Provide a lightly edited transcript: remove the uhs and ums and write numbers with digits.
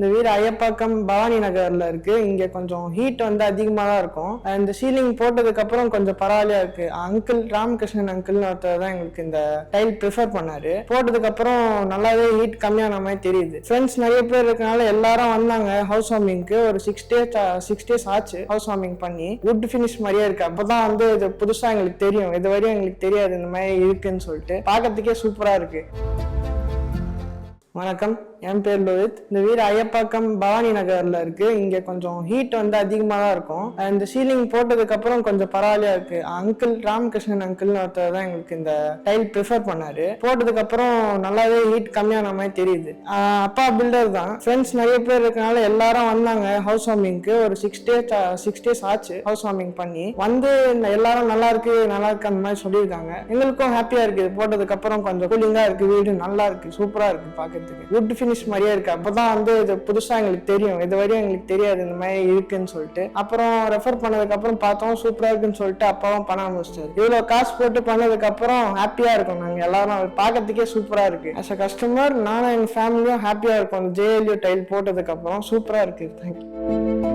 இந்த வீடு ஐயப்பாக்கம் பவானி நகர்ல இருக்கு. இங்க கொஞ்சம் ஹீட் வந்து அதிகமா தான் இருக்கும். இந்த சீலிங் போட்டதுக்கு அப்புறம் கொஞ்சம் பரவாயில்லையா இருக்கு. அங்கிள் ராமகிருஷ்ணன் அங்கிள்னு ஒருத்தர் தான் எங்களுக்கு இந்த டைல் ப்ரிஃபர் பண்ணாரு. போட்டதுக்கு அப்புறம் நல்லாவே ஹீட் கம்மியான மாதிரி தெரியுது. ஃப்ரெண்ட்ஸ் நிறைய பேர் இருக்கனால எல்லாரும் வந்தாங்க ஹவுஸ் வார்மிங்க்கு. ஒரு 6 days ஆச்சு ஹவுஸ் வார்மிங் பண்ணி. வுட் ஃபினிஷ் மாதிரியே இருக்கு. அப்பதான் வந்து இது புதுசா எங்களுக்கு தெரியும். இது வரையும் எங்களுக்கு தெரியாது இந்த மாதிரி இருக்குன்னு சொல்லிட்டு. பார்க்கறதுக்கே சூப்பரா இருக்கு. வணக்கம், என் பேர் லோஹித். இந்த வீடு ஐயப்பாக்கம் பவானி நகர்ல இருக்கு. இங்க கொஞ்சம் ஹீட் வந்து அதிகமா தான் இருக்கும். இந்த சீலிங் போட்டதுக்கு அப்புறம் கொஞ்சம் பரவாயில்லையா இருக்கு. அங்கிள் ராமகிருஷ்ணன் அங்கிள்னு ஒருத்தர் தான் எங்களுக்கு இந்த டைல் ப்ரிஃபர் பண்ணாரு. போட்டதுக்கு அப்புறம் நல்லாவே ஹீட் கம்மியான மாதிரி தெரியுது. அப்பா பில்டர் தான். ஃப்ரெண்ட்ஸ் நிறைய பேர் இருக்கனால எல்லாரும் வந்தாங்க ஹவுஸ் வார்மிங்க்கு. ஒரு 6 days ஆச்சு ஹவுஸ் வார்மிங் பண்ணி. வந்து எல்லாரும் நல்லா இருக்கு அந்த மாதிரி சொல்லியிருக்காங்க. எங்களுக்கும் ஹாப்பியா இருக்கு. போட்டதுக்கு அப்புறம் கொஞ்சம் கூலிங்கா இருக்கு. வீடு நல்லா இருக்கு, சூப்பரா இருக்கு பாக்க. வுட் ஃபினிஷ் மாதிரியே இருக்கு. அப்பதான் வந்து இது புதுசா எங்களுக்கு தெரியும். இது வரையும் எங்களுக்கு தெரியாது இந்த மாதிரி இருக்குன்னு சொல்லிட்டு. அப்புறம் ரெஃபர் பண்ணதுக்கு அப்புறம் பார்த்தோம் சூப்பரா இருக்குன்னு சொல்லிட்டு அப்பாவும் பண்ண ஆரம்பிச்சிட்டாரு. இவ்வளவு காசு போட்டு பண்ணதுக்கு அப்புறம் ஹாப்பியா இருக்கும். நாங்க எல்லாரும் பார்க்கறதுக்கே சூப்பரா இருக்கு. ஆஸ் அ கஸ்டமர் நானும் எங்க ஃபேமிலியும் ஹாப்பியா இருக்கும். JLU டைல் போட்டதுக்கு அப்புறம் சூப்பரா இருக்கு. தேங்க்யூ.